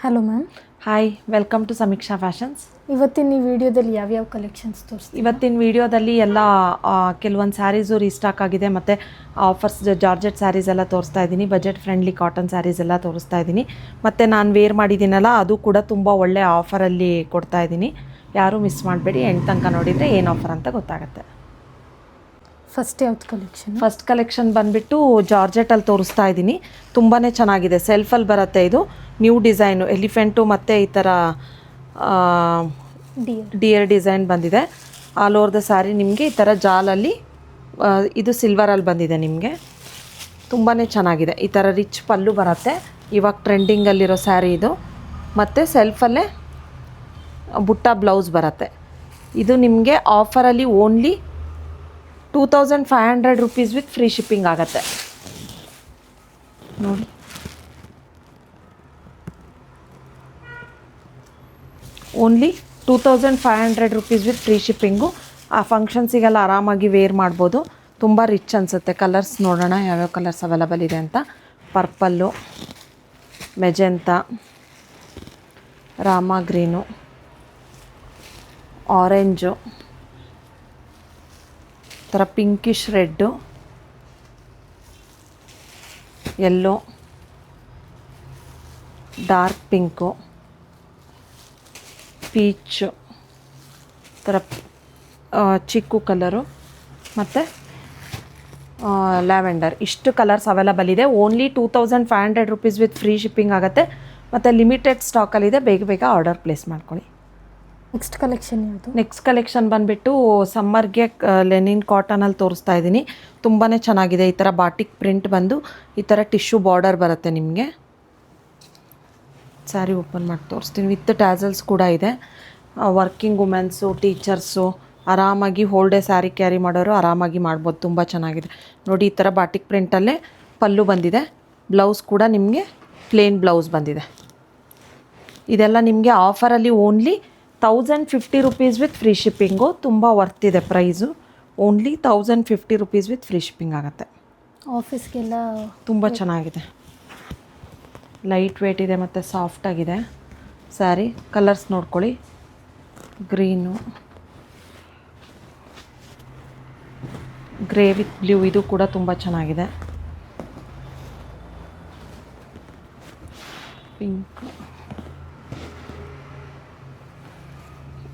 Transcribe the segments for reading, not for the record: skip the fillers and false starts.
Hello ma'am. Hi, welcome to Samiksha fashions. ಇವತ್ತಿನ ಈ ವಿಡಿಯೋದಲ್ಲಿ ಯಾವ್ಯಾವ ಕಲೆಕ್ಷನ್ಸ್ ತೋರಿಸ್ತೀವಿ? ಇವತ್ತಿನ ವಿಡಿಯೋದಲ್ಲಿ ಎಲ್ಲ ಕೆಲವೊಂದು ಸ್ಯಾರೀಸು ರೀಸ್ಟಾಕ್ ಆಗಿದೆ ಮತ್ತು ಆಫರ್ಸ್ ಜಾರ್ಜೆಟ್ ಸ್ಯಾರೀಸ್ ಎಲ್ಲ ತೋರಿಸ್ತಾ ಇದ್ದೀನಿ. ಬಜೆಟ್ ಫ್ರೆಂಡ್ಲಿ ಕಾಟನ್ ಸ್ಯಾರೀಸ್ ಎಲ್ಲ ತೋರಿಸ್ತಾ ಇದ್ದೀನಿ. ಮತ್ತು ನಾನು ವೇರ್ ಮಾಡಿದ್ದೀನಲ್ಲ ಅದು ಕೂಡ ತುಂಬ ಒಳ್ಳೆ ಆಫರಲ್ಲಿ ಕೊಡ್ತಾ ಇದ್ದೀನಿ. ಯಾರೂ ಮಿಸ್ ಮಾಡಬೇಡಿ, ಎಂಡ್ ತನಕ ನೋಡಿದರೆ ಏನು ಆಫರ್ ಅಂತ ಗೊತ್ತಾಗುತ್ತೆ. ಫಸ್ಟ್ ಯಾವ್ದು ಕಲೆಕ್ಷನ್? ಫಸ್ಟ್ ಕಲೆಕ್ಷನ್ ಬಂದುಬಿಟ್ಟು ಜಾರ್ಜೆಟಲ್ಲಿ ತೋರಿಸ್ತಾ ಇದ್ದೀನಿ. ತುಂಬಾ ಚೆನ್ನಾಗಿದೆ, ಸೆಲ್ಫಲ್ಲಿ ಬರುತ್ತೆ. ಇದು ನ್ಯೂ ಡಿಸೈನು, ಎಲಿಫೆಂಟು ಮತ್ತು ಈ ಥರ ಡಿಯರ್ ಡಿಸೈನ್ ಬಂದಿದೆ. ಆಲ್ ಓವರ್ ದ ಸ್ಯಾರಿ ನಿಮಗೆ ಈ ಥರ ಜಾಲಲ್ಲಿ ಇದು ಸಿಲ್ವರಲ್ಲಿ ಬಂದಿದೆ. ನಿಮಗೆ ತುಂಬಾ ಚೆನ್ನಾಗಿದೆ. ಈ ಥರ ರಿಚ್ ಪಲ್ಲು ಬರುತ್ತೆ. ಇವಾಗ ಟ್ರೆಂಡಿಂಗಲ್ಲಿರೋ ಸ್ಯಾರಿ ಇದು. ಮತ್ತು ಸೆಲ್ಫಲ್ಲೇ ಬುಟ್ಟ ಬ್ಲೌಸ್ ಬರುತ್ತೆ. ಇದು ನಿಮಗೆ ಆಫರಲ್ಲಿ only 2500 rupees with free shipping ಆಗುತ್ತೆ. ನೋಡಿ, only 2500 rupees with free shipping. ಆ ಫಂಕ್ಷನ್ಸಿಗೆಲ್ಲ ಆರಾಮಾಗಿ ವೇರ್ ಮಾಡ್ಬೋದು. ತುಂಬ ರಿಚ್ ಅನಿಸುತ್ತೆ. ಕಲರ್ಸ್ ನೋಡೋಣ ಯಾವ್ಯಾವ ಕಲರ್ಸ್ ಅವೈಲಬಲ್ ಇದೆ ಅಂತ. ಪರ್ಪಲ್ಲು, ಮೆಜೆಂತ, ರಾಮ ಗ್ರೀನು, ಆರೆಂಜು, ಥರ pinkish red, yellow, dark pink, peach, ಥರ ಚಿಕ್ಕು ಕಲರು ಮತ್ತು ಲ್ಯಾವೆಂಡರ್. ಇಷ್ಟು ಕಲರ್ಸ್ ಅವೈಲಬಲ್ ಇದೆ. Only 2500 rupees with free shipping ಆಗುತ್ತೆ. ಮತ್ತು ಲಿಮಿಟೆಡ್ ಸ್ಟಾಕಲ್ಲಿದೆ. ಬೇಗ ಬೇಗ ಆರ್ಡರ್ ಪ್ಲೇಸ್ ಮಾಡ್ಕೊಳ್ಳಿ. ನೆಕ್ಸ್ಟ್ ಕಲೆಕ್ಷನ್ ಯಾವುದು? ನೆಕ್ಸ್ಟ್ ಕಲೆಕ್ಷನ್ ಬಂದುಬಿಟ್ಟು ಸಮ್ಮರ್ಗೆ ಲೆನಿನ್ ಕಾಟನಲ್ಲಿ ತೋರಿಸ್ತಾ ಇದ್ದೀನಿ. ತುಂಬಾ ಚೆನ್ನಾಗಿದೆ. ಈ ಥರ ಬಾಟಿಕ್ ಪ್ರಿಂಟ್ ಬಂದು ಈ ಥರ ಟಿಶ್ಯೂ ಬಾರ್ಡರ್ ಬರುತ್ತೆ. ನಿಮಗೆ ಸ್ಯಾರಿ ಓಪನ್ ಮಾಡಿ ತೋರಿಸ್ತೀನಿ. ವಿತ್ ಟ್ಯಾಸಲ್ಸ್ ಕೂಡ ಇದೆ. ವರ್ಕಿಂಗ್ ವುಮೆನ್ಸು, ಟೀಚರ್ಸು ಆರಾಮಾಗಿ ಹೋಲ್ ಡೇ ಸ್ಯಾರಿ ಕ್ಯಾರಿ ಮಾಡೋರು ಆರಾಮಾಗಿ ಮಾಡ್ಬೋದು. ತುಂಬ ಚೆನ್ನಾಗಿದೆ. ನೋಡಿ, ಈ ಥರ ಬಾಟಿಕ್ ಪ್ರಿಂಟಲ್ಲೇ ಪಲ್ಲು ಬಂದಿದೆ. ಬ್ಲೌಸ್ ಕೂಡ ನಿಮಗೆ ಪ್ಲೇನ್ ಬ್ಲೌಸ್ ಬಂದಿದೆ. ಇದೆಲ್ಲ ನಿಮಗೆ ಆಫರಲ್ಲಿ only 1050 rupees with free shipping. ತುಂಬ ವರ್ತ್ ಇದೆ price. Only 1050 rupees with free shipping ಆಗುತ್ತೆ. ಆಫೀಸ್ಗೆಲ್ಲ ತುಂಬ ಚೆನ್ನಾಗಿದೆ. ಲೈಟ್ ವೇಟ್ ಇದೆ ಮತ್ತು ಸಾಫ್ಟಾಗಿದೆ ಸ್ಯಾರಿ. ಕಲರ್ಸ್ ನೋಡ್ಕೊಳ್ಳಿ. ಗ್ರೀನು, ಗ್ರೇ ವಿತ್ ಬ್ಲೂ, ಇದು ಕೂಡ ತುಂಬ ಚೆನ್ನಾಗಿದೆ. ಪಿಂಕ್,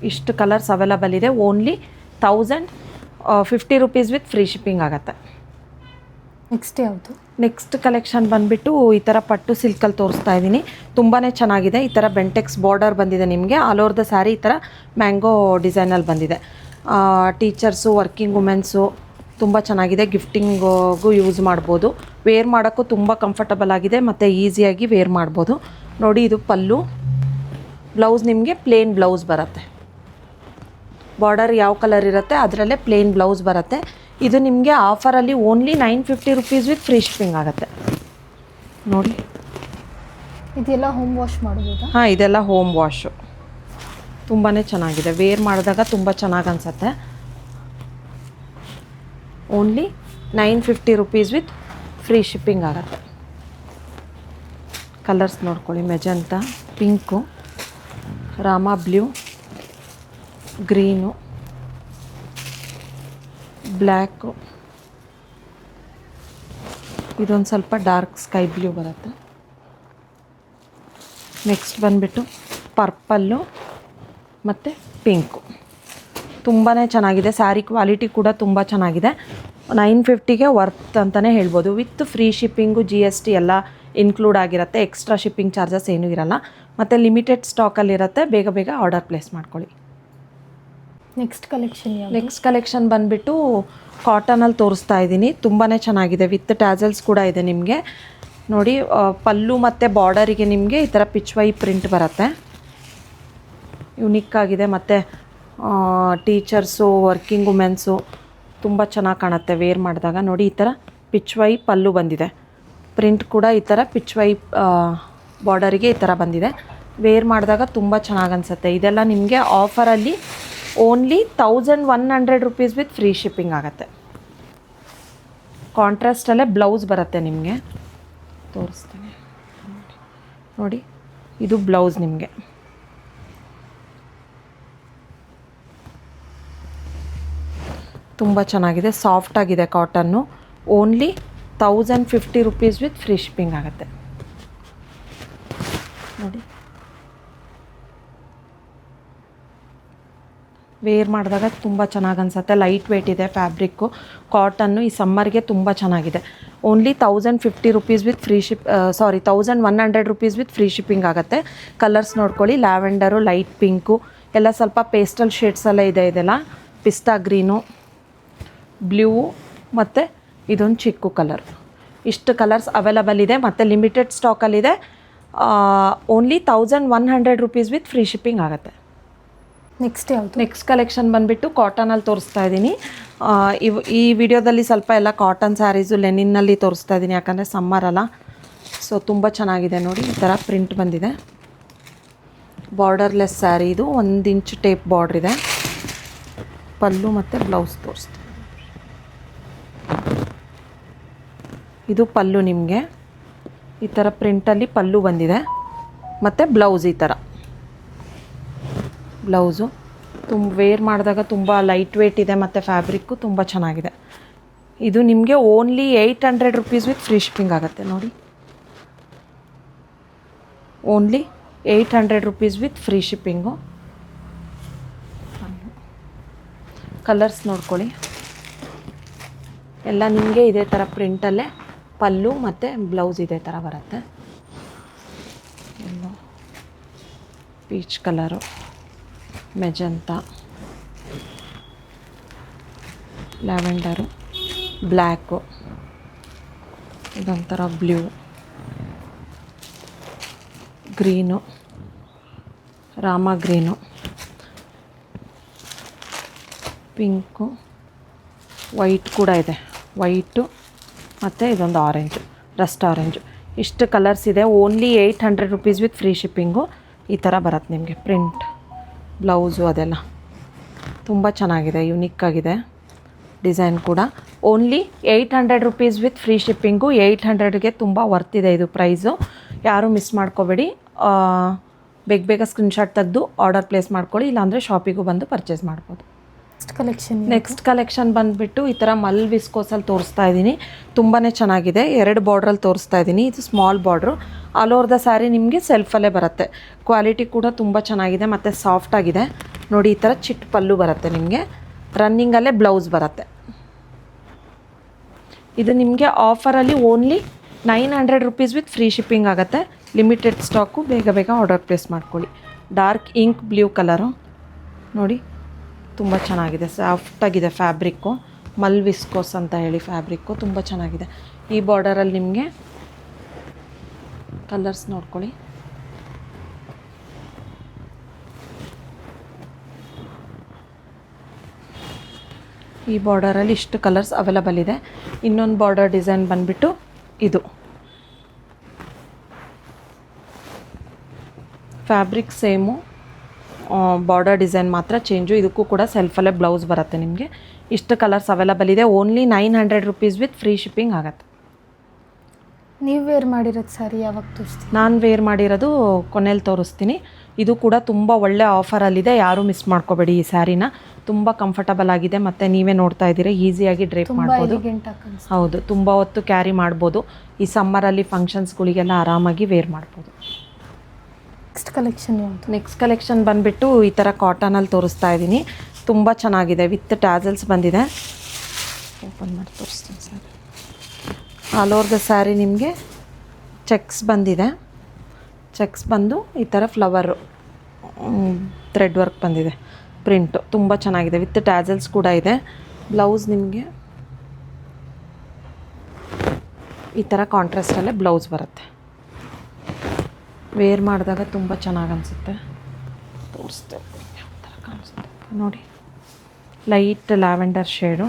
ಇಷ್ಟು ಕಲರ್ಸ್ ಅವೈಲಬಲ್ ಇದೆ. Only 1050 rupees with free shipping ಆಗುತ್ತೆ. ನೆಕ್ಸ್ಟ್ ಯಾವುದು? ನೆಕ್ಸ್ಟ್ ಕಲೆಕ್ಷನ್ ಬಂದುಬಿಟ್ಟು ಈ ಥರ ಪಟ್ಟು ಸಿಲ್ಕಲ್ಲಿ ತೋರಿಸ್ತಾ ಇದ್ದೀನಿ. ತುಂಬಾ ಚೆನ್ನಾಗಿದೆ. ಈ ಥರ ಬೆಂಟೆಕ್ಸ್ ಬಾರ್ಡರ್ ಬಂದಿದೆ. ನಿಮಗೆ ಆಲ್ ಓವರ್ ದ ಸ್ಯಾರಿ ಈ ಥರ ಮ್ಯಾಂಗೋ ಡಿಸೈನಲ್ಲಿ ಬಂದಿದೆ. ಟೀಚರ್ಸು, ವರ್ಕಿಂಗ್ ವುಮೆನ್ಸು ತುಂಬ ಚೆನ್ನಾಗಿದೆ. ಗಿಫ್ಟಿಂಗಿಗೂ ಯೂಸ್ ಮಾಡ್ಬೋದು. ವೇರ್ ಮಾಡೋಕ್ಕೂ ತುಂಬ ಕಂಫರ್ಟಬಲ್ ಆಗಿದೆ ಮತ್ತು ಈಸಿಯಾಗಿ ವೇರ್ ಮಾಡ್ಬೋದು. ನೋಡಿ, ಇದು ಪಲ್ಲು. ಬ್ಲೌಸ್ ನಿಮಗೆ ಪ್ಲೇನ್ ಬ್ಲೌಸ್ ಬರುತ್ತೆ. ಬಾರ್ಡರ್ ಯಾವ ಕಲರ್ ಇರುತ್ತೆ ಅದರಲ್ಲೇ ಪ್ಲೇನ್ ಬ್ಲೌಸ್ ಬರುತ್ತೆ. ಇದು ನಿಮಗೆ ಆಫರಲ್ಲಿ only 950 rupees with free shipping ಆಗುತ್ತೆ. ನೋಡಿ, ಇದೆಲ್ಲ ಹೋಮ್ ವಾಶ್ ಮಾಡ್ಬೋದಾ? ಹಾಂ, ಇದೆಲ್ಲ ಹೋಮ್ ವಾಶು. ತುಂಬಾ ಚೆನ್ನಾಗಿದೆ. ವೇರ್ ಮಾಡಿದಾಗ ತುಂಬ ಚೆನ್ನಾಗಿ ಅನಿಸುತ್ತೆ. Only 950 rupees with free shipping ಆಗುತ್ತೆ. ಕಲರ್ಸ್ ನೋಡ್ಕೊಳ್ಳಿ. ಮೆಜೆಂತ, ಪಿಂಕು, ರಾಮ ಬ್ಲೂ, ಗ್ರೀನು, ಬ್ಲ್ಯಾಕು, ಇದೊಂದು ಸ್ವಲ್ಪ ಡಾರ್ಕ್ ಸ್ಕೈ ಬ್ಲೂ ಬರುತ್ತೆ. ನೆಕ್ಸ್ಟ್ ಬಂದುಬಿಟ್ಟು ಪರ್ಪಲ್ಲು ಮತ್ತು ಪಿಂಕು. ತುಂಬಾ ಚೆನ್ನಾಗಿದೆ. ಸ್ಯಾರಿ ಕ್ವಾಲಿಟಿ ಕೂಡ ತುಂಬ ಚೆನ್ನಾಗಿದೆ. 950ಗೆ ವರ್ತ್ ಅಂತಲೇ ಹೇಳ್ಬೋದು. ವಿತ್ ಫ್ರೀ ಶಿಪ್ಪಿಂಗು, GST ಎಲ್ಲ ಇನ್ಕ್ಲೂಡ್ ಆಗಿರುತ್ತೆ. ಎಕ್ಸ್ಟ್ರಾ ಶಿಪ್ಪಿಂಗ್ ಚಾರ್ಜಸ್ ಏನೂ ಇರಲ್ಲ. ಮತ್ತು ಲಿಮಿಟೆಡ್ ಸ್ಟಾಕಲ್ಲಿರುತ್ತೆ. ಬೇಗ ಬೇಗ ಆರ್ಡರ್ ಪ್ಲೇಸ್ ಮಾಡ್ಕೊಳ್ಳಿ. ನೆಕ್ಸ್ಟ್ ಕಲೆಕ್ಷನ್ ಯಾವುದು? ನೆಕ್ಸ್ಟ್ ಕಲೆಕ್ಷನ್ ಬಂದುಬಿಟ್ಟು ಕಾಟನಲ್ಲಿ ತೋರಿಸ್ತಾ ಇದ್ದೀನಿ. ತುಂಬಾ ಚೆನ್ನಾಗಿದೆ. ವಿತ್ ಟ್ಯಾಸಲ್ಸ್ ಕೂಡ ಇದೆ. ನಿಮಗೆ ನೋಡಿ, ಪಲ್ಲು ಮತ್ತು ಬಾರ್ಡರಿಗೆ ನಿಮಗೆ ಈ ಥರ ಪಿಚ್ವೈ ಪ್ರಿಂಟ್ ಬರುತ್ತೆ. ಯುನಿಕ್ ಆಗಿದೆ. ಮತ್ತು ಟೀಚರ್ಸು, ವರ್ಕಿಂಗ್ ವುಮೆನ್ಸು ತುಂಬ ಚೆನ್ನಾಗಿ ಕಾಣುತ್ತೆ ವೇರ್ ಮಾಡಿದಾಗ. ನೋಡಿ, ಈ ಥರ ಪಿಚ್ವೈ ಪಲ್ಲು ಬಂದಿದೆ. ಪ್ರಿಂಟ್ ಕೂಡ ಈ ಥರ ಪಿಚ್ವೈ ಬಾರ್ಡರಿಗೆ ಈ ಥರ ಬಂದಿದೆ. ವೇರ್ ಮಾಡಿದಾಗ ತುಂಬ ಚೆನ್ನಾಗಿ ಅನಿಸುತ್ತೆ. ಇದೆಲ್ಲ ನಿಮಗೆ ಆಫರಲ್ಲಿ only 1100 rupees with free shipping ಆಗುತ್ತೆ. ಕಾಂಟ್ರಾಸ್ಟಲ್ಲೇ ಬ್ಲೌಸ್ ಬರುತ್ತೆ. ನಿಮಗೆ ತೋರಿಸ್ತೀನಿ ನೋಡಿ. ಇದು ಬ್ಲೌಸ್ ನಿಮಗೆ. ತುಂಬ ಚೆನ್ನಾಗಿದೆ, ಸಾಫ್ಟಾಗಿದೆ cotton. Only 1050 rupees with free shipping ಆಗುತ್ತೆ ನೋಡಿ. ವೇರ್ ಮಾಡಿದಾಗ ತುಂಬ ಚೆನ್ನಾಗಿ ಅನಿಸುತ್ತೆ. ಲೈಟ್ ವೇಟ್ ಇದೆ ಫ್ಯಾಬ್ರಿಕ್ಕು. ಕಾಟನ್ನು ಈ ಸಮ್ಮರ್ಗೆ ತುಂಬ ಚೆನ್ನಾಗಿದೆ. Only 1050 rupees with free 1100 rupees with free shipping ಆಗುತ್ತೆ. ಕಲರ್ಸ್ ನೋಡ್ಕೊಳ್ಳಿ, ಲ್ಯಾವೆಂಡರು, ಲೈಟ್ ಪಿಂಕು ಎಲ್ಲ ಸ್ವಲ್ಪ ಪೇಸ್ಟಲ್ ಶೇಡ್ಸ್ ಎಲ್ಲ ಇದೆ. ಇದೆಲ್ಲ ಪಿಸ್ತಾ ಗ್ರೀನು, ಬ್ಲೂ ಮತ್ತು ಇದೊಂದು ಚಿಕ್ಕು ಕಲರ್. ಇಷ್ಟು ಕಲರ್ಸ್ ಅವೈಲಬಲ್ ಇದೆ ಮತ್ತು ಲಿಮಿಟೆಡ್ ಸ್ಟಾಕಲ್ಲಿದೆ. Only 1100 rupees with free shipping ಆಗುತ್ತೆ. ನೆಕ್ಸ್ಟ್ ಯಾವುದು? ನೆಕ್ಸ್ಟ್ ಕಲೆಕ್ಷನ್ ಬಂದುಬಿಟ್ಟು ಕಾಟನಲ್ಲಿ ತೋರಿಸ್ತಾ ಇದ್ದೀನಿ. ಈ ವಿಡಿಯೋದಲ್ಲಿ ಸ್ವಲ್ಪ ಎಲ್ಲ ಕಾಟನ್ ಸ್ಯಾರೀಸು ಲೆನಿನ್ನಲ್ಲಿ ತೋರಿಸ್ತಾ ಇದ್ದೀನಿ, ಯಾಕಂದರೆ ಸಮ್ಮರ್ ಅಲ್ಲ. ಸೊ ತುಂಬ ಚೆನ್ನಾಗಿದೆ ನೋಡಿ. ಈ ಥರ ಪ್ರಿಂಟ್ ಬಂದಿದೆ. ಬಾರ್ಡರ್ಲೆಸ್ ಸ್ಯಾರಿ ಇದು. 1 ಇಂಚ್ ಟೇಪ್ ಬಾರ್ಡ್ರ್ ಇದೆ. ಪಲ್ಲು ಮತ್ತು ಬ್ಲೌಸ್ ತೋರಿಸ್ತೀನಿ. ಇದು ಪಲ್ಲು ನಿಮಗೆ ಈ ಥರ ಪ್ರಿಂಟಲ್ಲಿ ಪಲ್ಲು ಬಂದಿದೆ ಮತ್ತು ಬ್ಲೌಸ್ ಈ ಥರ ಬ್ಲೌಸು. ವೇರ್ ಮಾಡಿದಾಗ ತುಂಬ ಲೈಟ್ ವೇಟ್ ಇದೆ ಮತ್ತು ಫ್ಯಾಬ್ರಿಕ್ಕು ತುಂಬ ಚೆನ್ನಾಗಿದೆ. ಇದು ನಿಮಗೆ only 800 rupees with free shipping ಆಗುತ್ತೆ ನೋಡಿ. Only 800 rupees with free shipping. Colours ನೋಡ್ಕೊಳ್ಳಿ, ಎಲ್ಲ ನಿಮಗೆ ಇದೇ ಥರ ಪ್ರಿಂಟಲ್ಲೇ ಪಲ್ಲು ಮತ್ತು ಬ್ಲೌಸ್ ಇದೇ ಥರ ಬರುತ್ತೆ. Yellow peach colour, magenta, lavender, black, ಇದೊಂಥರ ಬ್ಲೂ, ಗ್ರೀನು, ರಾಮ ಗ್ರೀನು, ಪಿಂಕು, ವೈಟ್ ಕೂಡ ಇದೆ. ವೈಟು ಮತ್ತು ಇದೊಂದು ಆರೆಂಜು, ರಸ್ಟ್ ಆರೆಂಜು. ಇಷ್ಟು ಕಲರ್ಸ್ ಇದೆ. Only 800 rupees with free shipping. ಈ ಥರ ಬರುತ್ತೆ ನಿಮಗೆ ಪ್ರಿಂಟ್, ಬ್ಲೌಸು ಅದೆಲ್ಲ ತುಂಬ ಚೆನ್ನಾಗಿದೆ, ಯುನಿಕ್ ಆಗಿದೆ ಡಿಸೈನ್ ಕೂಡ. Only 800 rupees with free shipping. 800ಗೆ ತುಂಬ ವರ್ತಿದೆ ಇದು ಪ್ರೈಸು. ಯಾರೂ ಮಿಸ್ ಮಾಡ್ಕೋಬೇಡಿ. ಬೇಗ ಸ್ಕ್ರೀನ್ಶಾಟ್ ತೆಗೆದು ಆರ್ಡರ್ ಪ್ಲೇಸ್ ಮಾಡ್ಕೊಳ್ಳಿ, ಇಲ್ಲಾಂದರೆ ಶಾಪಿಗೂ ಬಂದು ಪರ್ಚೇಸ್ ಮಾಡ್ಬೋದು. ನೆಕ್ಸ್ಟ್ ಕಲೆಕ್ಷನ್ ಬಂದುಬಿಟ್ಟು ಈ ಥರ ಮಲ್ ವಿಸ್ಕೋಸಲ್ಲಿ ತೋರಿಸ್ತಾ ಇದ್ದೀನಿ. ತುಂಬಾ ಚೆನ್ನಾಗಿದೆ. 2 ಬಾರ್ಡ್ರಲ್ಲಿ ತೋರಿಸ್ತಾ ಇದ್ದೀನಿ. ಇದು small border. All over the sari ನಿಮಗೆ ಸೆಲ್ಫಲ್ಲೇ ಬರುತ್ತೆ. ಕ್ವಾಲಿಟಿ ಕೂಡ ತುಂಬ ಚೆನ್ನಾಗಿದೆ ಮತ್ತು ಸಾಫ್ಟಾಗಿದೆ ನೋಡಿ. ಈ ಥರ ಚಿಟ್ ಪಲ್ಲು ಬರುತ್ತೆ ನಿಮಗೆ. ರನ್ನಿಂಗಲ್ಲೇ ಬ್ಲೌಸ್ ಬರುತ್ತೆ. ಇದು ನಿಮಗೆ ಆಫರಲ್ಲಿ only 900 rupees with free shipping ಆಗುತ್ತೆ. Limited stock. ಬೇಗ ಆರ್ಡರ್ ಪ್ಲೇಸ್ ಮಾಡ್ಕೊಳ್ಳಿ. ಡಾರ್ಕ್ ಇಂಕ್ ಬ್ಲೂ ಕಲರು ನೋಡಿ, ತುಂಬ ಚೆನ್ನಾಗಿದೆ. ಸಾಫ್ಟಾಗಿದೆ ಫ್ಯಾಬ್ರಿಕ್ಕು. ಮಲ್ ವಿಸ್ಕೋಸ್ ಅಂತ ಹೇಳಿ ಫ್ಯಾಬ್ರಿಕ್ಕು ತುಂಬ ಚೆನ್ನಾಗಿದೆ. ಈ ಬಾರ್ಡರಲ್ಲಿ ನಿಮಗೆ ಕಲರ್ಸ್ ನೋಡ್ಕೊಳ್ಳಿ. ಈ ಬಾರ್ಡರಲ್ಲಿ ಇಷ್ಟು ಕಲರ್ಸ್ ಅವೈಲಬಲ್ ಇದೆ. ಇನ್ನೊಂದು ಬಾರ್ಡರ್ ಡಿಸೈನ್ ಬಂದುಬಿಟ್ಟು ಇದು. ಫ್ಯಾಬ್ರಿಕ್ ಸೇಮು, ಬಾರ್ಡರ್ ಡಿಸೈನ್ ಮಾತ್ರ ಚೇಂಜು. ಇದಕ್ಕೂ ಕೂಡ ಸೆಲ್ಫಲ್ಲೇ ಬ್ಲೌಸ್ ಬರುತ್ತೆ ನಿಮಗೆ. ಇಷ್ಟು ಕಲರ್ಸ್ ಅವೈಲಬಲ್ ಇದೆ. Only 900 rupees with free shipping ಆಗುತ್ತೆ. ನೀವು ವೇರ್ ಮಾಡಿರೋದು ಸ್ಯಾರಿ ಯಾವಾಗ ತೋರಿಸ್ತೀನಿ? ನಾನು ವೇರ್ ಮಾಡಿರೋದು ಕೊನೆಯಲ್ಲಿ ತೋರಿಸ್ತೀನಿ. ಇದು ಕೂಡ ತುಂಬ ಒಳ್ಳೆ ಆಫರಲ್ಲಿದೆ. ಯಾರೂ ಮಿಸ್ ಮಾಡ್ಕೋಬೇಡಿ ಈ ಸ್ಯಾರಿನ. ತುಂಬ ಕಂಫರ್ಟಬಲ್ ಆಗಿದೆ ಮತ್ತು ನೀವೇ ನೋಡ್ತಾ ಇದ್ದೀರಾ, ಈಸಿಯಾಗಿ ಡ್ರೇಪ್ ಮಾಡ್ಬೋದು. ಹೌದು, ತುಂಬ ಹೊತ್ತು ಕ್ಯಾರಿ ಮಾಡ್ಬೋದು. ಈ ಸಮ್ಮರಲ್ಲಿ ಫಂಕ್ಷನ್ಸ್ಗಳಿಗೆಲ್ಲ ಆರಾಮಾಗಿ ವೇರ್ ಮಾಡ್ಬೋದು. ನೆಕ್ಸ್ಟ್ ಕಲೆಕ್ಷನ್ ಬಂದುಬಿಟ್ಟು ಈ ಥರ ಕಾಟನಲ್ಲಿ ತೋರಿಸ್ತಾ ಇದ್ದೀನಿ. ತುಂಬ ಚೆನ್ನಾಗಿದೆ. ವಿತ್ ಟ್ಯಾಸಲ್ಸ್ ಬಂದಿದೆ. ಓಪನ್ ಮಾಡಿ ತೋರಿಸ್ತೀನಿ sir. All over the sari ನಿಮಗೆ ಚೆಕ್ಸ್ ಬಂದಿದೆ. ಚೆಕ್ಸ್ ಬಂದು ಈ ಥರ ಫ್ಲವರು ಥ್ರೆಡ್ ವರ್ಕ್ ಬಂದಿದೆ. ಪ್ರಿಂಟು ತುಂಬ ಚೆನ್ನಾಗಿದೆ. ವಿತ್ ಟ್ಯಾಸಲ್ಸ್ ಕೂಡ ಇದೆ. ಬ್ಲೌಸ್ ನಿಮಗೆ ಈ ಥರ ಕಾಂಟ್ರಾಸ್ಟಲ್ಲೇ ಬ್ಲೌಸ್ ಬರುತ್ತೆ. ವೇರ್ ಮಾಡಿದಾಗ ತುಂಬ ಚೆನ್ನಾಗಿ ಅನಿಸುತ್ತೆ. ತೋರಿಸ್ತೇವೆ ಯಾವ ಥರ ಕಾಣಿಸುತ್ತೆ ನೋಡಿ. Light lavender shade.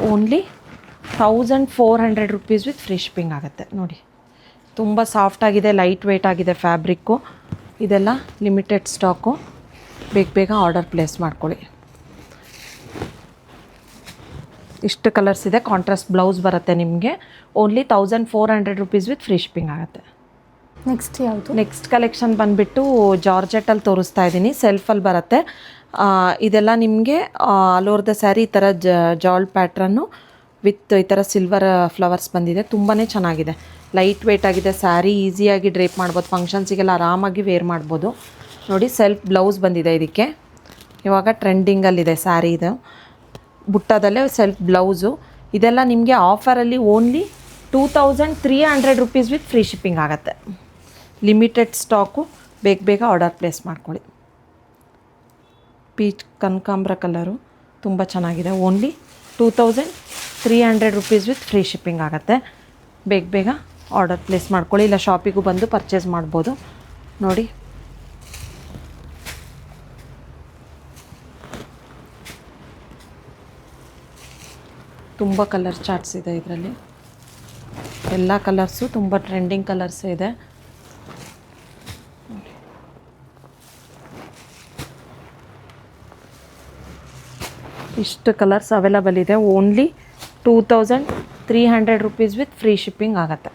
Only 1400 rupees with free shipping ಆಗುತ್ತೆ ನೋಡಿ. ತುಂಬ ಸಾಫ್ಟಾಗಿದೆ, ಲೈಟ್ ವೇಟ್ ಆಗಿದೆ ಫ್ಯಾಬ್ರಿಕ್ಕು. ಇದೆಲ್ಲ ಲಿಮಿಟೆಡ್ ಸ್ಟಾಕು. ಬೇಗ ಆರ್ಡರ್ ಪ್ಲೇಸ್ ಮಾಡ್ಕೊಳ್ಳಿ. ಇಷ್ಟು ಕಲರ್ಸ್ ಇದೆ. ಕಾಂಟ್ರಾಸ್ಟ್ ಬ್ಲೌಸ್ ಬರುತ್ತೆ ನಿಮಗೆ. Only 1400 rupees with free shipping ಆಗುತ್ತೆ. ನೆಕ್ಸ್ಟ್ ಯಾವುದು? ನೆಕ್ಸ್ಟ್ ಕಲೆಕ್ಷನ್ ಬಂದುಬಿಟ್ಟು ಜಾರ್ಜೆಟಲ್ಲಿ ತೋರಿಸ್ತಾ ಇದ್ದೀನಿ. ಸೆಲ್ಫಲ್ಲಿ ಬರುತ್ತೆ. ಇದೆಲ್ಲ ನಿಮಗೆ ಆಲ್ ಓವರ್ ದ ಸ್ಯಾರಿ ಈ ಥರ ಜಾಲ್ ಪ್ಯಾಟ್ರನ್ನು ವಿತ್ ಈ ಥರ ಸಿಲ್ವರ್ ಫ್ಲವರ್ಸ್ ಬಂದಿದೆ. ತುಂಬಾ ಚೆನ್ನಾಗಿದೆ. ಲೈಟ್ ವೆಯ್ಟ್ ಆಗಿದೆ. ಸ್ಯಾರಿ ಈಸಿಯಾಗಿ ಡ್ರೇಪ್ ಮಾಡ್ಬೋದು. ಫಂಕ್ಷನ್ಸಿಗೆಲ್ಲ ಆರಾಮಾಗಿ ವೇರ್ ಮಾಡ್ಬೋದು. ನೋಡಿ ಸೆಲ್ಫ್ ಬ್ಲೌಸ್ ಬಂದಿದೆ ಇದಕ್ಕೆ. ಇವಾಗ ಟ್ರೆಂಡಿಂಗಲ್ಲಿದೆ ಸ್ಯಾರಿ ಇದು. ಬುಟ್ಟದಲ್ಲೇ ಸೆಲ್ಫ್ ಬ್ಲೌಸು. ಇದೆಲ್ಲ ನಿಮಗೆ ಆಫರಲ್ಲಿ only 2300 rupees with free shipping ಆಗುತ್ತೆ. Limited stock. ಬೇಗ ಆರ್ಡರ್ ಪ್ಲೇಸ್ ಮಾಡ್ಕೊಳ್ಳಿ. ಪೀಚ್ ಕನಕಾಂಬ್ರ ಕಲರು ತುಂಬ ಚೆನ್ನಾಗಿದೆ. Only 2300 rupees with free shipping ಆಗುತ್ತೆ. ಬೇಗ ಆರ್ಡರ್ ಪ್ಲೇಸ್ ಮಾಡ್ಕೊಳ್ಳಿ. ಇಲ್ಲ ಶಾಪಿಗೂ ಬಂದು ಪರ್ಚೇಸ್ ಮಾಡ್ಬೋದು. ನೋಡಿ ತುಂಬ ಕಲರ್ ಚಾರ್ಟ್ಸ್ ಇದೆ ಇದರಲ್ಲಿ. ಎಲ್ಲ ಕಲರ್ಸು ತುಂಬ ಟ್ರೆಂಡಿಂಗ್ ಕಲರ್ಸ್ ಇದೆ. ಇಷ್ಟು ಕಲರ್ಸ್ ಅವೈಲಬಲ್ ಇದೆ. Only 2300 rupees with free shipping ಆಗುತ್ತೆ.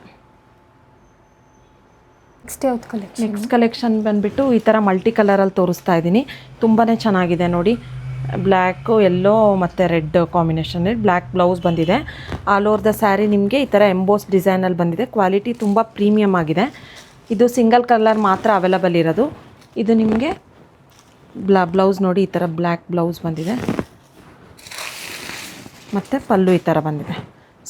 ನೆಕ್ಸ್ಟ್ ಯಾವ್ದು ಕಲೆಕ್ಷನ್? ನೆಕ್ಸ್ಟ್ ಕಲೆಕ್ಷನ್ ಬಂದುಬಿಟ್ಟು ಈ ಥರ ಮಲ್ಟಿ ಕಲರಲ್ಲಿ ತೋರಿಸ್ತಾ ಇದ್ದೀನಿ. ತುಂಬಾ ಚೆನ್ನಾಗಿದೆ ನೋಡಿ. ಬ್ಲ್ಯಾಕು, ಯೆಲ್ಲೋ ಮತ್ತು ರೆಡ್ ಕಾಂಬಿನೇಷನಲ್ಲಿ ಬ್ಲ್ಯಾಕ್ ಬ್ಲೌಸ್ ಬಂದಿದೆ. ಆಲ್ ಓವರ್ ದ ಸ್ಯಾರಿ ನಿಮಗೆ ಈ ಥರ ಎಂಬೋಸ್ ಡಿಸೈನಲ್ಲಿ ಬಂದಿದೆ. ಕ್ವಾಲಿಟಿ ತುಂಬ ಪ್ರೀಮಿಯಮ್ ಆಗಿದೆ. ಇದು ಸಿಂಗಲ್ ಕಲರ್ ಮಾತ್ರ ಅವೈಲಬಲ್ ಇರೋದು. ಇದು ನಿಮಗೆ ಬ್ಲೌಸ್ ನೋಡಿ ಈ ಥರ ಬ್ಲ್ಯಾಕ್ ಬ್ಲೌಸ್ ಬಂದಿದೆ ಮತ್ತು ಪಲ್ಲು ಈ ಥರ ಬಂದಿದೆ.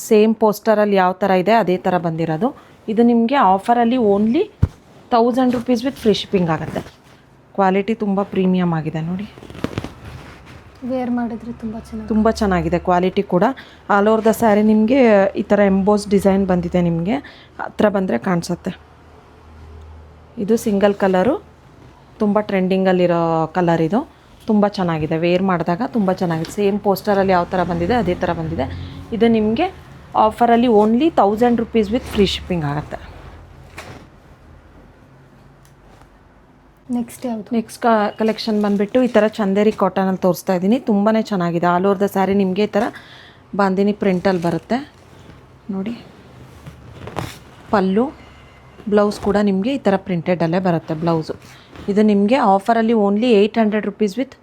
ಸೇಮ್ ಪೋಸ್ಟರಲ್ಲಿ ಯಾವ ಥರ ಇದೆ ಅದೇ ಥರ ಬಂದಿರೋದು. ಇದು ನಿಮಗೆ ಆಫರಲ್ಲಿ only 1000 rupees with free shipping ಆಗುತ್ತೆ. ಕ್ವಾಲಿಟಿ ತುಂಬ ಪ್ರೀಮಿಯಮ್ ಆಗಿದೆ ನೋಡಿ. ವೇರ್ ಮಾಡಿದ್ರೆ ತುಂಬ ಚೆನ್ನಾಗಿದೆ ಕ್ವಾಲಿಟಿ ಕೂಡ. ಆಲ್ ಓವರ್ ದ ಸ್ಯಾರಿ ನಿಮಗೆ ಈ ಥರ ಎಂಬೋಸ್ ಡಿಸೈನ್ ಬಂದಿದೆ. ನಿಮಗೆ ಹತ್ರ ಬಂದರೆ ಕಾಣಿಸುತ್ತೆ. ಇದು ಸಿಂಗಲ್ ಕಲರು. ತುಂಬ ಟ್ರೆಂಡಿಂಗಲ್ಲಿರೋ ಕಲರ್ ಇದು. ತುಂಬ ಚೆನ್ನಾಗಿದೆ. ವೇರ್ ಮಾಡಿದಾಗ ತುಂಬ ಚೆನ್ನಾಗಿದೆ. ಸೇಮ್ ಪೋಸ್ಟರಲ್ಲಿ ಯಾವ ಥರ ಬಂದಿದೆ ಅದೇ ಥರ ಬಂದಿದೆ. ಇದು ನಿಮಗೆ ಆಫರಲ್ಲಿ only 1000 rupees with free shipping ಆಗುತ್ತೆ. ನೆಕ್ಸ್ಟ್ ಯಾವುದು? ನೆಕ್ಸ್ಟ್ ಕಲೆಕ್ಷನ್ ಬಂದುಬಿಟ್ಟು ಈ ಥರ ಚಂದೇರಿ ಕಾಟನಲ್ಲಿ ತೋರಿಸ್ತಾ ಇದ್ದೀನಿ. ತುಂಬಾ ಚೆನ್ನಾಗಿದೆ. ಆಲ್ ಓವರ್ ದ ಸ್ಯಾರಿ ನಿಮಗೆ ಈ ಥರ ಬಾಂದಿನಿ ಪ್ರಿಂಟಲ್ಲಿ ಬರುತ್ತೆ ನೋಡಿ. ಪಲ್ಲು ಬ್ಲೌಸ್ ಕೂಡ ನಿಮಗೆ ಈ ಥರ ಪ್ರಿಂಟೆಡಲ್ಲೇ ಬರುತ್ತೆ ಬ್ಲೌಸು. ಇದು ನಿಮಗೆ ಆಫರಲ್ಲಿ only 900 rupees with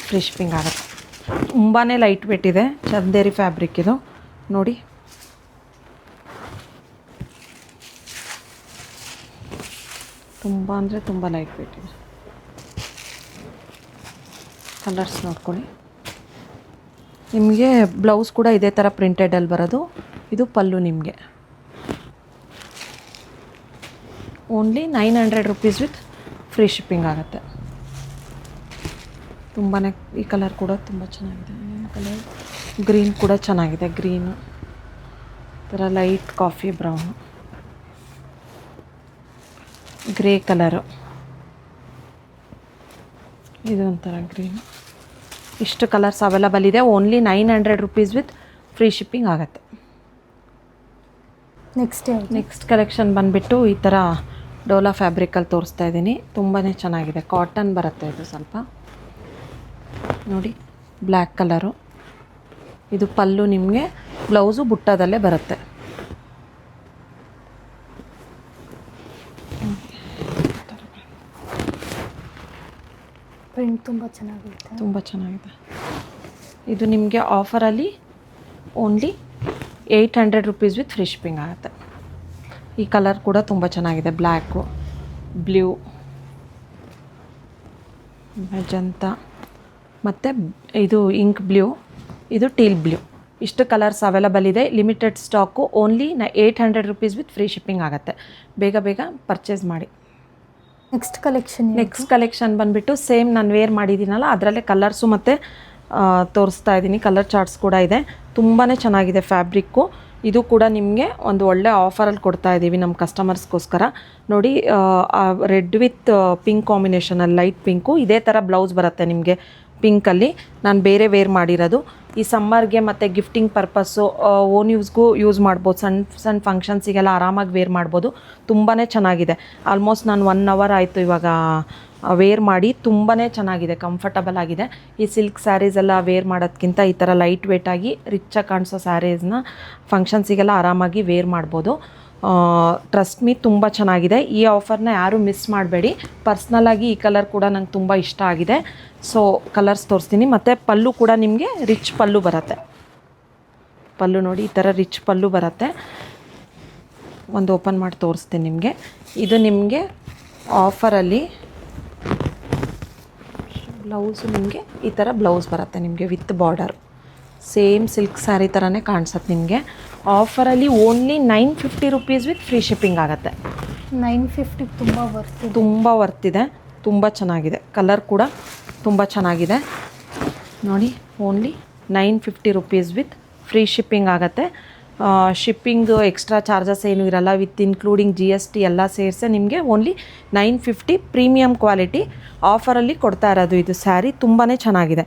free shipping ಆಗುತ್ತೆ. ತುಂಬಾ ಲೈಟ್ ವೇಟ್ ಇದೆ. ಚಂದೇರಿ ಫ್ಯಾಬ್ರಿಕ್ ಇದು ನೋಡಿ. ತುಂಬ ಅಂದರೆ ತುಂಬ ಲೈಟ್ ವೇಟ್ ಇದೆ. ಕಲರ್ಸ್ ನೋಡ್ಕೊಳ್ಳಿ. ನಿಮಗೆ ಬ್ಲೌಸ್ ಕೂಡ ಇದೇ ಥರ ಪ್ರಿಂಟೆಡಲ್ಲಿ ಬರೋದು. ಇದು ಪಲ್ಲು ನಿಮಗೆ only 900 rupees with free shipping ಆಗುತ್ತೆ. ತುಂಬಾ ಈ ಕಲರ್ ಕೂಡ ತುಂಬ ಚೆನ್ನಾಗಿದೆ. ಕಲರ್ ಗ್ರೀನ್ ಕೂಡ ಚೆನ್ನಾಗಿದೆ. ಗ್ರೀನು ಥರ light coffee brown, grey colour, ಇದು ಒಂಥರ ಗ್ರೀನು. ಇಷ್ಟು ಕಲರ್ಸ್ ಅವೈಲಬಲ್ ಇದೆ. Only 900 rupees with free shipping ಆಗುತ್ತೆ. ನೆಕ್ಸ್ಟ್ ಕಲೆಕ್ಷನ್ ಬಂದುಬಿಟ್ಟು ಈ ಥರ ಡೋಲಾ ಫ್ಯಾಬ್ರಿಕಲ್ಲಿ ತೋರಿಸ್ತಾ ಇದ್ದೀನಿ. ತುಂಬಾ ಚೆನ್ನಾಗಿದೆ. ಕಾಟನ್ ಬರುತ್ತೆ ಇದು ಸ್ವಲ್ಪ ನೋಡಿ. Black colour. ಇದು ಪಲ್ಲು ನಿಮಗೆ. ಬ್ಲೌಸು ಬುಟ್ಟದಲ್ಲೇ ಬರುತ್ತೆ. ಪ್ರಿಂಟ್ ತುಂಬ ಚೆನ್ನಾಗಿದೆ. ಇದು ನಿಮಗೆ ಆಫರಲ್ಲಿ only 800 rupees with free shipping ಆಗುತ್ತೆ. ಈ ಕಲರ್ ಕೂಡ ತುಂಬ ಚೆನ್ನಾಗಿದೆ. ಬ್ಲ್ಯಾಕು, ಬ್ಲೂ, ಮೆಜಂತ ಮತ್ತು ಇದು ಇಂಕ್ ಬ್ಲೂ, ಇದು ಟೀಲ್ ಬ್ಲೂ. ಇಷ್ಟು ಕಲರ್ಸ್ ಅವೈಲಬಲ್ ಇದೆ. Limited stock. Only 800 rupees with free shipping ಆಗುತ್ತೆ. ಬೇಗ ಪರ್ಚೇಸ್ ಮಾಡಿ. ನೆಕ್ಸ್ಟ್ ಕಲೆಕ್ಷನ್ ಬಂದುಬಿಟ್ಟು ಸೇಮ್ ನಾನು ವೇರ್ ಮಾಡಿದ್ದೀನಲ್ಲ ಅದರಲ್ಲೇ ಕಲರ್ಸು ಮತ್ತು ತೋರಿಸ್ತಾ ಇದ್ದೀನಿ. ಕಲರ್ ಚಾರ್ಟ್ಸ್ ಕೂಡ ಇದೆ. ತುಂಬಾ ಚೆನ್ನಾಗಿದೆ ಫ್ಯಾಬ್ರಿಕ್ಕು. ಇದು ಕೂಡ ನಿಮಗೆ ಒಂದು ಒಳ್ಳೆ ಆಫರಲ್ಲಿ ಕೊಡ್ತಾ ಇದ್ದೀವಿ ನಮ್ಮ ಕಸ್ಟಮರ್ಸ್ಗೋಸ್ಕರ. ನೋಡಿ ರೆಡ್ ವಿತ್ ಪಿಂಕ್ ಕಾಂಬಿನೇಷನಲ್ಲಿ, ಲೈಟ್ ಪಿಂಕು. ಇದೇ ಥರ ಬ್ಲೌಸ್ ಬರುತ್ತೆ ನಿಮಗೆ ಪಿಂಕಲ್ಲಿ. ನಾನು ಬೇರೆ ವೇರ್ ಮಾಡಿರೋದು. ಈ ಸಮ್ಮರ್ಗೆ ಮತ್ತು ಗಿಫ್ಟಿಂಗ್ ಪರ್ಪಸ್ಸು ಓನ್ ಯೂಸ್ಗೂ ಯೂಸ್ ಮಾಡ್ಬೋದು. ಸಣ್ಣ ಫಂಕ್ಷನ್ಸಿಗೆಲ್ಲ ಆರಾಮಾಗಿ ವೇರ್ ಮಾಡ್ಬೋದು. ತುಂಬಾ ಚೆನ್ನಾಗಿದೆ. ಆಲ್ಮೋಸ್ಟ್ ನಾನು 1 ಅವರ್ ಆಯಿತು ಇವಾಗ ವೇರ್ ಮಾಡಿ. ತುಂಬಾ ಚೆನ್ನಾಗಿದೆ, ಕಂಫರ್ಟಬಲ್ ಆಗಿದೆ. ಈ ಸಿಲ್ಕ್ ಸ್ಯಾರೀಸ್ ಎಲ್ಲ ವೇರ್ ಮಾಡೋದಕ್ಕಿಂತ ಈ ಥರ ಲೈಟ್ ವೇಟಾಗಿ ರಿಚಾಗಿ ಕಾಣಿಸೋ ಸ್ಯಾರೀಸ್ನ ಫಂಕ್ಷನ್ಸಿಗೆಲ್ಲ ಆರಾಮಾಗಿ ವೇರ್ ಮಾಡ್ಬೋದು. ಟ್ರಸ್ಟ್ ಮೀ ತುಂಬ ಚೆನ್ನಾಗಿದೆ. ಈ ಆಫರ್ನ ಯಾರೂ ಮಿಸ್ ಮಾಡಬೇಡಿ. ಪರ್ಸ್ನಲಾಗಿ ಈ ಕಲರ್ ಕೂಡ ನಂಗೆ ತುಂಬ ಇಷ್ಟ ಆಗಿದೆ. ಸೊ ಕಲರ್ಸ್ ತೋರಿಸ್ತೀನಿ. ಮತ್ತು ಪಲ್ಲು ಕೂಡ ನಿಮಗೆ ರಿಚ್ ಪಲ್ಲು ಬರುತ್ತೆ. ಪಲ್ಲು ನೋಡಿ, ಈ ಥರ ರಿಚ್ ಪಲ್ಲು ಬರುತ್ತೆ. ಒಂದು ಓಪನ್ ಮಾಡಿ ತೋರಿಸ್ತೀನಿ ನಿಮಗೆ. ಇದು ನಿಮಗೆ ಆಫರಲ್ಲಿ ಬ್ಲೌಸು ನಿಮಗೆ ಈ ಥರ ಬ್ಲೌಸ್ ಬರುತ್ತೆ ನಿಮಗೆ with border. Same silk sari ಥರನೇ ಕಾಣಿಸುತ್ತೆ ನಿಮಗೆ. ಆಫರಲ್ಲಿ only 950 rupees with free shipping ಆಗುತ್ತೆ. 950 ತುಂಬ ವರ್ತಿದೆ. ತುಂಬ ಚೆನ್ನಾಗಿದೆ. ಕಲರ್ ಕೂಡ ತುಂಬ ಚೆನ್ನಾಗಿದೆ ನೋಡಿ. Only 950 rupees with free shipping ಆಗುತ್ತೆ. ಶಿಪ್ಪಿಂಗು ಎಕ್ಸ್ಟ್ರಾ ಚಾರ್ಜಸ್ ಏನೂ ಇರಲ್ಲ. ವಿತ್ ಇನ್ಕ್ಲೂಡಿಂಗ್ GST ಎಲ್ಲ ಸೇರಿಸಿ ನಿಮಗೆ ಓನ್ಲಿ 950 ಪ್ರೀಮಿಯಮ್ ಕ್ವಾಲಿಟಿ ಆಫರಲ್ಲಿ ಕೊಡ್ತಾ ಇರೋದು. ಇದು ಸ್ಯಾರಿ ತುಂಬಾ ಚೆನ್ನಾಗಿದೆ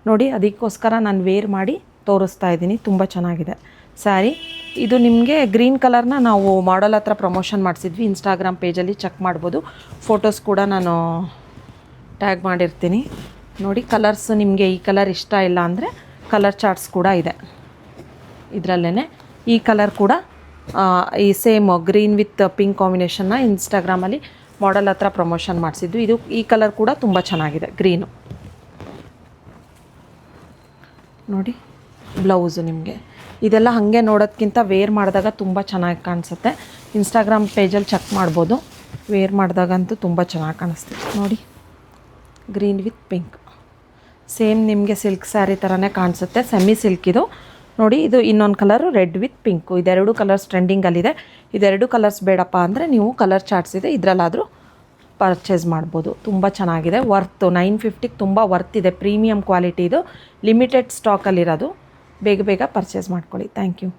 ನೋಡಿ. ಅದಕ್ಕೋಸ್ಕರ ನಾನು ವೇರ್ ಮಾಡಿ ತೋರಿಸ್ತಾ ಇದ್ದೀನಿ. ತುಂಬ ಚೆನ್ನಾಗಿದೆ ಸ್ಯಾರಿ. ಇದು ನಿಮಗೆ ಗ್ರೀನ್ ಕಲರ್ನ ನಾವು ಮಾಡಲ್ ಹತ್ರ ಪ್ರಮೋಷನ್ ಮಾಡಿಸಿದ್ವಿ. ಇನ್ಸ್ಟಾಗ್ರಾಮ್ ಪೇಜಲ್ಲಿ ಚೆಕ್ ಮಾಡ್ಬೋದು. ಫೋಟೋಸ್ ಕೂಡ ನಾನು ಟ್ಯಾಗ್ ಮಾಡಿರ್ತೀನಿ ನೋಡಿ. ಕಲರ್ಸ್ ನಿಮಗೆ ಈ ಕಲರ್ ಇಷ್ಟ ಇಲ್ಲ ಅಂದರೆ ಕಲರ್ ಚಾರ್ಟ್ಸ್ ಕೂಡ ಇದೆ ಇದರಲ್ಲೇ. ಈ ಕಲರ್ ಕೂಡ ಈ ಸೇಮ್ ಗ್ರೀನ್ ವಿತ್ ಪಿಂಕ್ ಕಾಂಬಿನೇಷನ್ನ ಇನ್ಸ್ಟಾಗ್ರಾಮಲ್ಲಿ ಮಾಡಲ್ ಹತ್ರ ಪ್ರಮೋಷನ್ ಮಾಡಿಸಿದ್ದು. ಈ ಕಲರ್ ಕೂಡ ತುಂಬ ಚೆನ್ನಾಗಿದೆ, ಗ್ರೀನು ನೋಡಿ. ಬ್ಲೌಸು ನಿಮಗೆ ಇದೆಲ್ಲ ಹಾಗೆ ನೋಡೋದಕ್ಕಿಂತ ವೇರ್ ಮಾಡಿದಾಗ ತುಂಬ ಚೆನ್ನಾಗಿ ಕಾಣಿಸುತ್ತೆ. ಇನ್ಸ್ಟಾಗ್ರಾಮ್ ಪೇಜಲ್ಲಿ ಚೆಕ್ ಮಾಡ್ಬೋದು. ವೇರ್ ಮಾಡಿದಾಗಂತೂ ತುಂಬ ಚೆನ್ನಾಗಿ ಕಾಣಿಸ್ತಿದೆ ನೋಡಿ. ಗ್ರೀನ್ ವಿತ್ ಪಿಂಕ್ ಸೇಮ್ ನಿಮಗೆ ಸಿಲ್ಕ್ ಸ್ಯಾರಿ ಥರನೇ ಕಾಣಿಸುತ್ತೆ. ಸೆಮಿ ಸಿಲ್ಕ್ ಇದು ನೋಡಿ. ಇದು ಇನ್ನೊಂದು ಕಲರು ರೆಡ್ ವಿತ್ ಪಿಂಕು. ಇದೆರಡು ಕಲರ್ಸ್ ಟ್ರೆಂಡಿಂಗಲ್ಲಿದೆ. ಇದೆರಡು ಕಲರ್ಸ್ ಬೇಡಪ್ಪ ಅಂದರೆ ನೀವು ಕಲರ್ ಚಾರ್ಟ್ಸ್ ಇದೆ, ಇದರಲ್ಲಾದರೂ ಪರ್ಚೇಸ್ ಮಾಡ್ಬೋದು. ತುಂಬ ಚೆನ್ನಾಗಿದೆ. ವರ್ತು 950 ತುಂಬ ವರ್ತ್ ಇದೆ. ಪ್ರೀಮಿಯಮ್ ಕ್ವಾಲಿಟಿ ಇದು. ಲಿಮಿಟೆಡ್ ಸ್ಟಾಕಲ್ಲಿರೋದು. ಬೇಗ ಬೇಗ ಪರ್ಚೇಸ್ ಮಾಡ್ಕೊಳ್ಳಿ. Thank you.